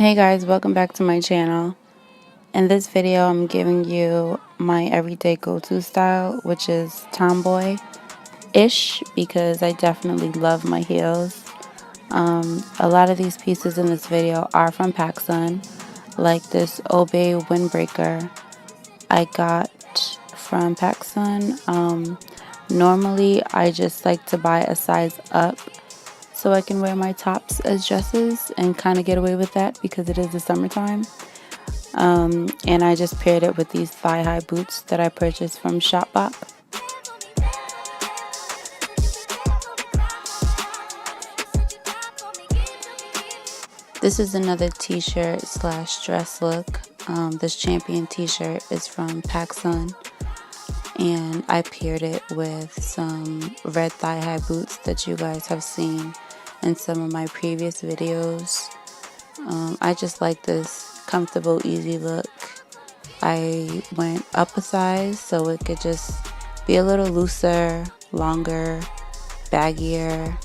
Hey guys, welcome back to my channel. In this video, I'm giving you my everyday go-to style, which is tomboy-ish, because I definitely love my heels. A lot of these pieces in this video are from Pacsun, like this Obey Windbreaker I got from Pacsun. Normally, I just like to buy a size up so I can wear my tops as dresses and kind of get away with that because it is the summertime. And I just paired it with these thigh-high boots that I purchased from Shopbop. This is another t-shirt slash dress look. This champion t-shirt is from Pacsun, and I paired it with some red thigh-high boots that you guys have seen in some of my previous videos. I just like this comfortable, easy look. I went up a size so it could just be a little looser, longer, baggier,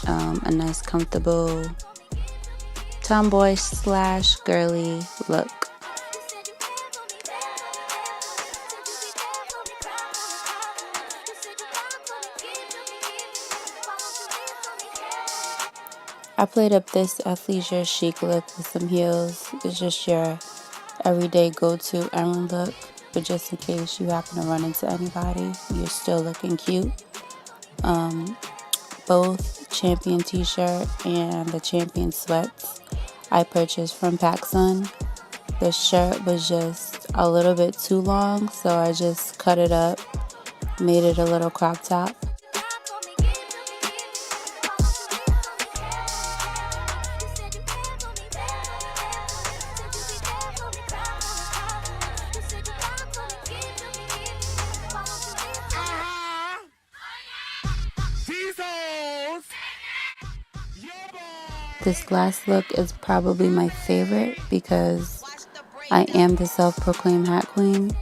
a nice comfortable tomboy slash girly look. I played up this athleisure chic look with some heels. It's just your everyday go-to errand look, but just in case you happen to run into anybody, you're still looking cute. Both champion t-shirt and the champion sweats I purchased from Pacsun. The shirt was just a little bit too long, so I just cut it up, made it a little crop top. This last look is probably my favorite because I am the self-proclaimed hat queen.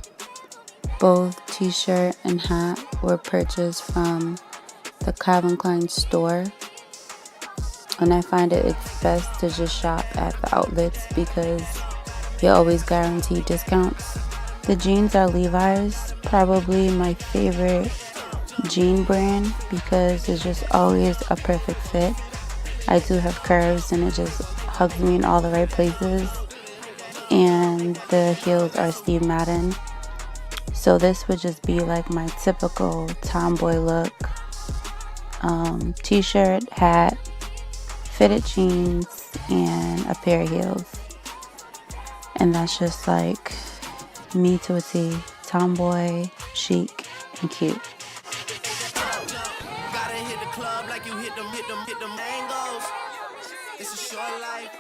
Both t-shirt and hat were purchased from the Klein store, and I find it's best to just shop at the outlets because you're always guaranteed discounts. The jeans are Levi's, probably my favorite jean brand because it's just always a perfect fit. I do have curves and it just hugs me in all the right places. And the heels are Steve Madden. So this would just be like my typical tomboy look. T-shirt, hat, fitted jeans, and a pair of heels. And that's just like me to a T. Tomboy, chic, and cute. Gotta hit the club like you hit them angles. It's a short life.